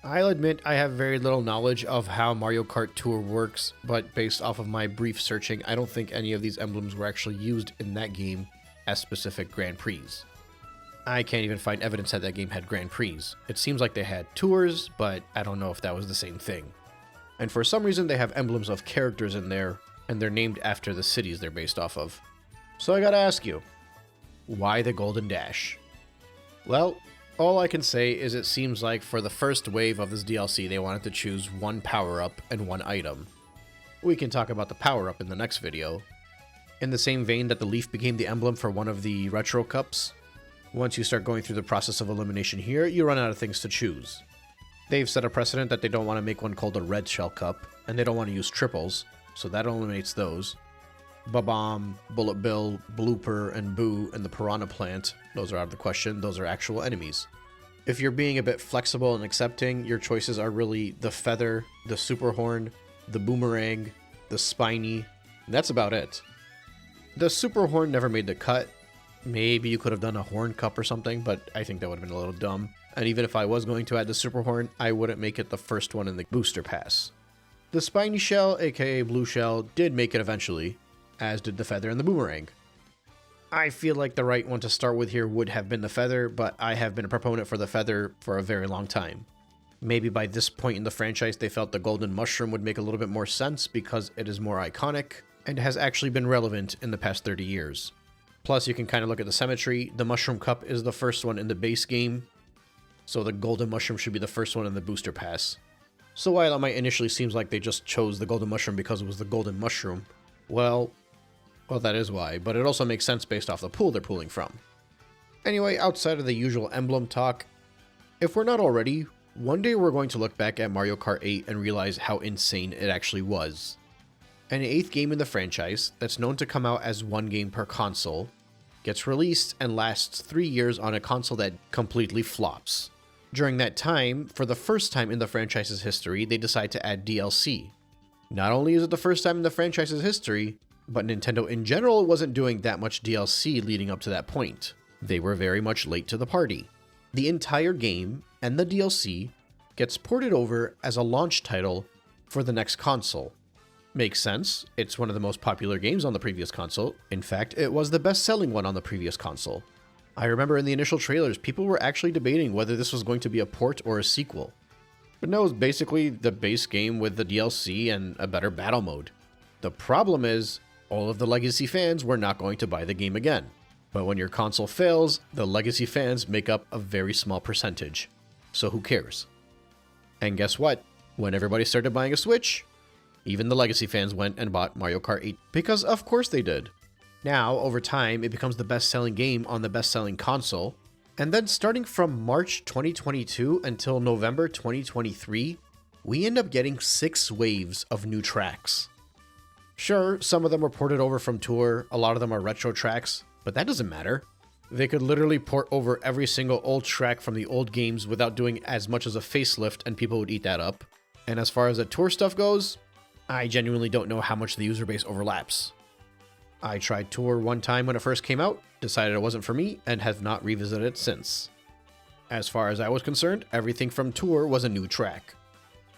I'll admit I have very little knowledge of how Mario Kart Tour works, but based off of my brief searching, I don't think any of these emblems were actually used in that game as specific Grand Prix. I can't even find evidence that that game had Grand Prix. It seems like they had tours, but I don't know if that was the same thing. And for some reason they have emblems of characters in there, and they're named after the cities they're based off of. So I gotta ask you, why the Golden Dash? Well, all I can say is it seems like for the first wave of this DLC they wanted to choose one power-up and one item. We can talk about the power-up in the next video. In the same vein that the leaf became the emblem for one of the Retro Cups, once you start going through the process of elimination here, you run out of things to choose. They've set a precedent that they don't want to make one called a Red Shell Cup, and they don't want to use triples, so that eliminates those. Babam, Bullet Bill, Blooper, and Boo, and the Piranha Plant, those are out of the question, those are actual enemies. If you're being a bit flexible and accepting, your choices are really the Feather, the Super Horn, the Boomerang, the Spiny, and that's about it. The Super Horn never made the cut. Maybe you could have done a Horn Cup or something, but I think that would have been a little dumb. And even if I was going to add the Super Horn, I wouldn't make it the first one in the Booster Pass. The Spiny Shell, aka Blue Shell, did make it eventually, as did the Feather and the Boomerang. I feel like the right one to start with here would have been the Feather, but I have been a proponent for the Feather for a very long time. Maybe by this point in the franchise they felt the Golden Mushroom would make a little bit more sense because it is more iconic and has actually been relevant in the past 30 years. Plus you can kind of look at the symmetry. The Mushroom Cup is the first one in the base game, so the Golden Mushroom should be the first one in the Booster Pass. So while it might initially seem like they just chose the Golden Mushroom because it was the Golden Mushroom, well, that is why, but it also makes sense based off the pool they're pulling from. Anyway, outside of the usual emblem talk, if we're not already, one day we're going to look back at Mario Kart 8 and realize how insane it actually was. An 8th game in the franchise that's known to come out as one game per console, gets released and lasts 3 years on a console that completely flops. During that time, for the first time in the franchise's history, they decide to add DLC. Not only is it the first time in the franchise's history, but Nintendo in general wasn't doing that much DLC leading up to that point. They were very much late to the party. The entire game and the DLC gets ported over as a launch title for the next console. Makes sense, it's one of the most popular games on the previous console. In fact, it was the best-selling one on the previous console. I remember in the initial trailers, people were actually debating whether this was going to be a port or a sequel. But no, it's basically the base game with the DLC and a better battle mode. The problem is, all of the legacy fans were not going to buy the game again. But when your console fails, the legacy fans make up a very small percentage. So who cares? And guess what? When everybody started buying a Switch, even the legacy fans went and bought Mario Kart 8, because of course they did. Now, over time, it becomes the best-selling game on the best-selling console, and then starting from March 2022 until November 2023, we end up getting 6 waves of new tracks. Sure, some of them were ported over from Tour, a lot of them are retro tracks, but that doesn't matter. They could literally port over every single old track from the old games without doing as much as a facelift, and people would eat that up. And as far as the Tour stuff goes, I genuinely don't know how much the user base overlaps. I tried Tour one time when it first came out, decided it wasn't for me, and have not revisited it since. As far as I was concerned, everything from Tour was a new track.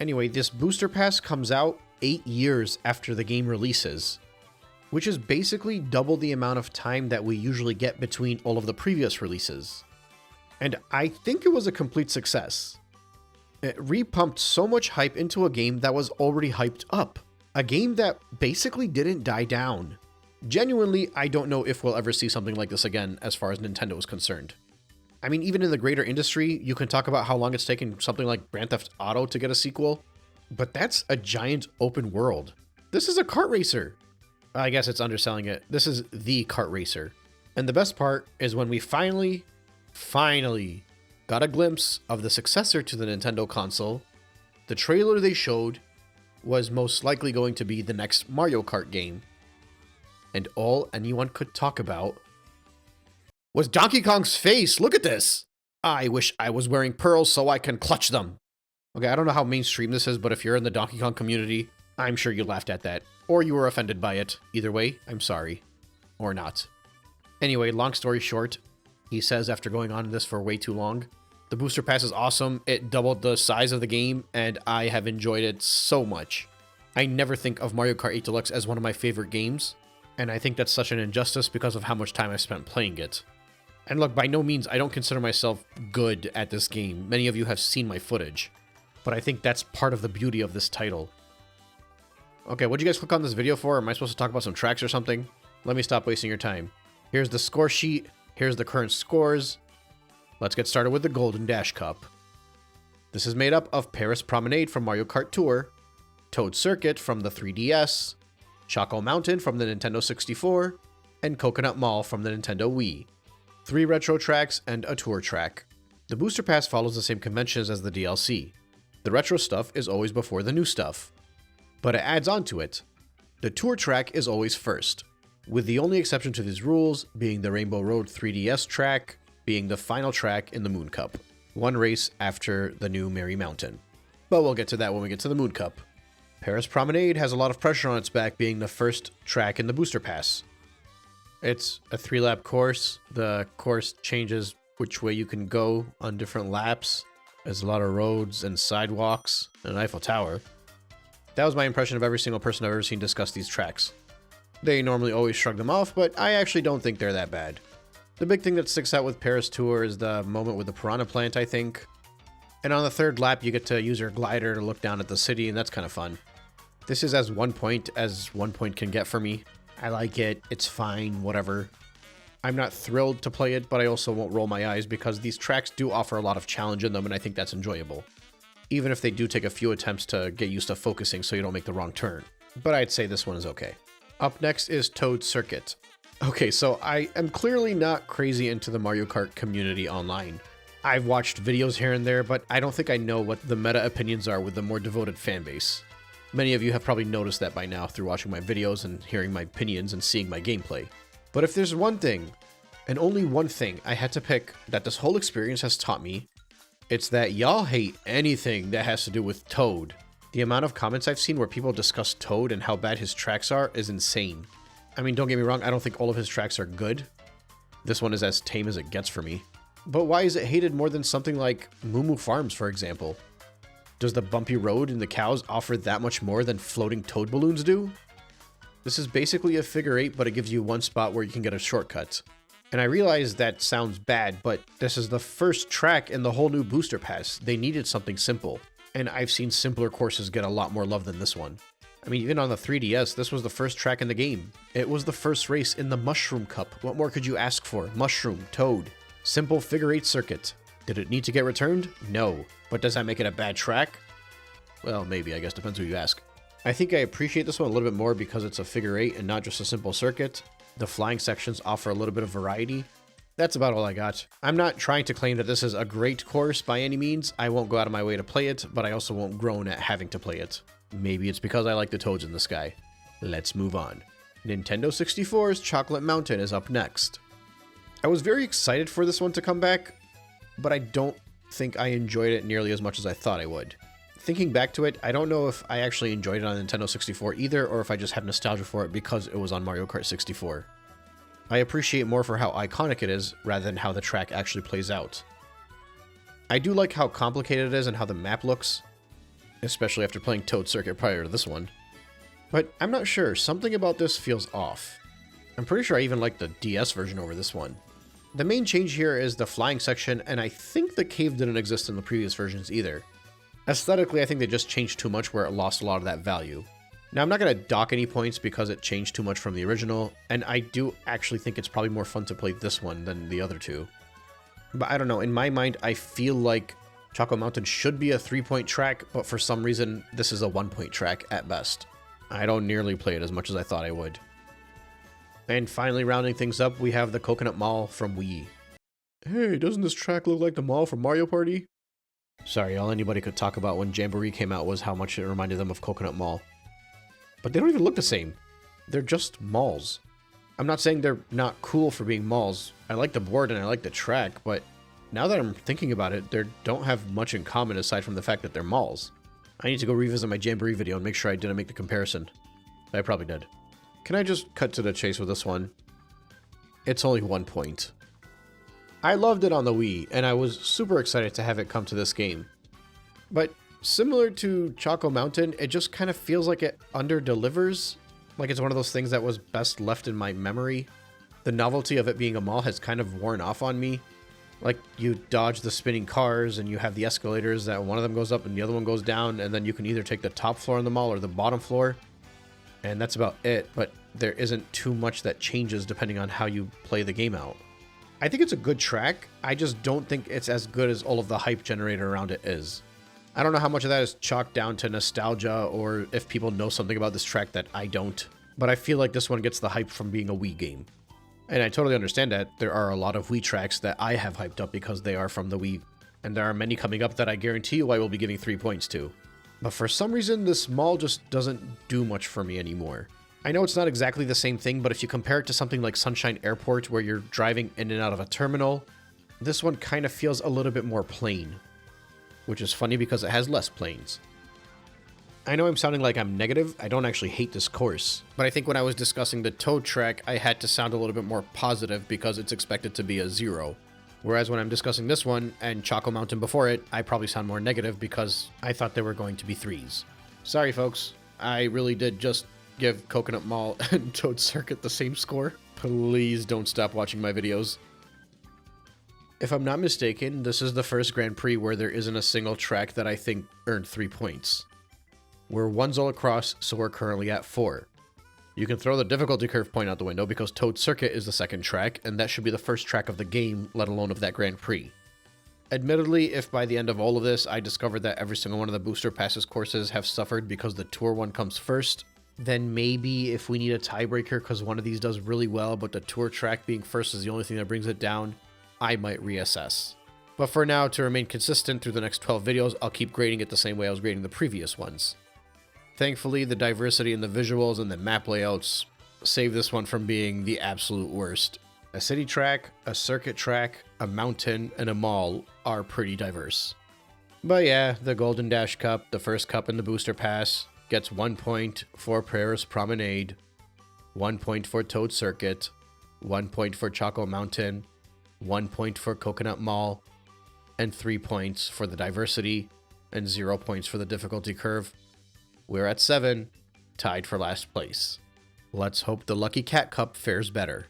Anyway, this Booster Pass comes out 8 years after the game releases, which is basically double the amount of time that we usually get between all of the previous releases. And I think it was a complete success. It repumped so much hype into a game that was already hyped up. A game that basically didn't die down. Genuinely, I don't know if we'll ever see something like this again as far as Nintendo is concerned. I mean, even in the greater industry, you can talk about how long it's taken something like Grand Theft Auto to get a sequel, but that's a giant open world. This is a kart racer. I guess it's underselling it. This is the kart racer. And the best part is when we finally got a glimpse of the successor to the Nintendo console. The trailer they showed was most likely going to be the next Mario Kart game. And all anyone could talk about was Donkey Kong's face. Look at this. I wish I was wearing pearls so I can clutch them. Okay, I don't know how mainstream this is, but if you're in the Donkey Kong community, I'm sure you laughed at that. Or you were offended by it. Either way, I'm sorry. Or not. Anyway, long story short, he says after going on this for way too long, The booster pass is awesome. It doubled the size of the game, and I have enjoyed it so much. I never think of Mario Kart 8 Deluxe as one of my favorite games, and I think that's such an injustice because of how much time I've spent playing it. And look, by no means, I don't consider myself good at this game. Many of you have seen my footage, but I think that's part of the beauty of this title. Okay, what'd you guys click on this video for? Am I supposed to talk about some tracks or something? Let me stop wasting your time. Here's the score sheet. Here's the current scores. Let's get started with the Golden Dash Cup. This is made up of Paris Promenade from Mario Kart Tour, Toad Circuit from the 3DS, Choco Mountain from the Nintendo 64, and Coconut Mall from the Nintendo Wii. 3 retro tracks and a tour track. The booster pass follows the same conventions as the DLC. The retro stuff is always before the new stuff, but it adds on to it. The tour track is always first, with the only exception to these rules being the Rainbow Road 3DS track being the final track in the Moon Cup, one race after the new Merry Mountain. But we'll get to that when we get to the Moon Cup. Paris Promenade has a lot of pressure on its back being the first track in the booster pass. It's a 3-lap course. The course changes which way you can go on different laps. There's a lot of roads and sidewalks and an Eiffel Tower. That was my impression of every single person I've ever seen discuss these tracks. They normally always shrug them off, but I actually don't think they're that bad. The big thing that sticks out with Paris Tour is the moment with the piranha plant, I think. And on the 3rd lap, you get to use your glider to look down at the city, and that's kind of fun. This is as 1 point as 1 point can get for me. I like it, it's fine, whatever. I'm not thrilled to play it, but I also won't roll my eyes because these tracks do offer a lot of challenge in them, and I think that's enjoyable. Even if they do take a few attempts to get used to focusing so you don't make the wrong turn. But I'd say this one is okay. Up next is Toad Circuit. Okay, so I am clearly not crazy into the Mario Kart community online. I've watched videos here and there, but I don't think I know what the meta opinions are with the more devoted fanbase. Many of you have probably noticed that by now through watching my videos and hearing my opinions and seeing my gameplay. But if there's one thing, and only one thing I had to pick that this whole experience has taught me, it's that y'all hate anything that has to do with Toad. The amount of comments I've seen where people discuss Toad and how bad his tracks are is insane. I mean, don't get me wrong, I don't think all of his tracks are good. This one is as tame as it gets for me. But why is it hated more than something like Moo Moo Farms, for example? Does the bumpy road and the cows offer that much more than floating toad balloons do? This is basically a figure 8, but it gives you one spot where you can get a shortcut. And I realize that sounds bad, but this is the first track in the whole new booster pass. They needed something simple. And I've seen simpler courses get a lot more love than this one. I mean, even on the 3DS, this was the first track in the game. It was the first race in the Mushroom Cup. What more could you ask for? Mushroom, Toad. Simple figure 8 circuit. Did it need to get returned? No. But does that make it a bad track? Well, maybe, I guess, depends who you ask. I think I appreciate this one a little bit more because it's a figure 8 and not just a simple circuit. The flying sections offer a little bit of variety. That's about all I got. I'm not trying to claim that this is a great course by any means. I won't go out of my way to play it, but I also won't groan at having to play it. Maybe it's because I like the toads in the sky. Let's move on. Nintendo 64's Chocolate Mountain is up next. I was very excited for this one to come back, but I don't think I enjoyed it nearly as much as I thought I would. Thinking back to it, I don't know if I actually enjoyed it on Nintendo 64 either, or if I just have nostalgia for it because it was on Mario Kart 64. I appreciate more for how iconic it is, rather than how the track actually plays out. I do like how complicated it is and how the map looks, especially after playing Toad Circuit prior to this one. But I'm not sure, something about this feels off. I'm pretty sure I even like the DS version over this one. The main change here is the flying section, and I think the cave didn't exist in the previous versions either. Aesthetically, I think they just changed too much where it lost a lot of that value. Now, I'm not going to dock any points because it changed too much from the original, and I do actually think it's probably more fun to play this one than the other two. But I don't know, in my mind, I feel like Choco Mountain should be a 3-point track, but for some reason, this is a 1-point track at best. I don't nearly play it as much as I thought I would. And finally, rounding things up, we have the Coconut Mall from Wii. Hey, doesn't this track look like the mall from Mario Party? Sorry, all anybody could talk about when Jamboree came out was how much it reminded them of Coconut Mall. But they don't even look the same. They're just malls. I'm not saying they're not cool for being malls. I like the board and I like the track, but now that I'm thinking about it, they don't have much in common aside from the fact that they're malls. I need to go revisit my Jamboree video and make sure I didn't make the comparison. I probably did. Can I just cut to the chase with this one? It's only 1 point. I loved it on the Wii, and I was super excited to have it come to this game. But similar to Choco Mountain, it just kind of feels like it under-delivers. Like it's one of those things that was best left in my memory. The novelty of it being a mall has kind of worn off on me. Like, you dodge the spinning cars, and you have the escalators that one of them goes up and the other one goes down, and then you can either take the top floor in the mall or the bottom floor. And that's about it, but there isn't too much that changes depending on how you play the game out. I think it's a good track, I just don't think it's as good as all of the hype generated around it is. I don't know how much of that is chalked down to nostalgia, or if people know something about this track that I don't, but I feel like this one gets the hype from being a Wii game. And I totally understand that there are a lot of Wii tracks that I have hyped up because they are from the Wii, and there are many coming up that I guarantee you I will be giving 3 points to. But for some reason, this mall just doesn't do much for me anymore. I know it's not exactly the same thing, but if you compare it to something like Sunshine Airport where you're driving in and out of a terminal, this one kind of feels a little bit more plain. Which is funny because it has less planes. I know I'm sounding like I'm negative, I don't actually hate this course, but I think when I was discussing the Toad track, I had to sound a little bit more positive because it's expected to be a 0. Whereas when I'm discussing this one, and Choco Mountain before it, I probably sound more negative because I thought they were going to be 3s. Sorry folks, I really did just give Coconut Mall and Toad Circuit the same score. Please don't stop watching my videos. If I'm not mistaken, this is the first Grand Prix where there isn't a single track that I think earned 3 points. We're 1s all across, so we're currently at 4. You can throw the difficulty curve point out the window because Toad Circuit is the second track, and that should be the first track of the game, let alone of that Grand Prix. Admittedly, if by the end of all of this I discovered that every single one of the Booster Passes courses have suffered because the Tour one comes first, then maybe if we need a tiebreaker because one of these does really well, but the Tour track being first is the only thing that brings it down, I might reassess. But for now, to remain consistent through the next 12 videos, I'll keep grading it the same way I was grading the previous ones. Thankfully, the diversity in the visuals and the map layouts save this one from being the absolute worst. A city track, a circuit track, a mountain, and a mall are pretty diverse. But yeah, the Golden Dash Cup, the first cup in the Booster Pass, gets 1 point for Prairies Promenade, 1 point for Toad Circuit, 1 point for Choco Mountain, 1 point for Coconut Mall, and 3 points for the diversity, and 0 points for the difficulty curve. We're at 7, tied for last place. Let's hope the Lucky Cat Cup fares better.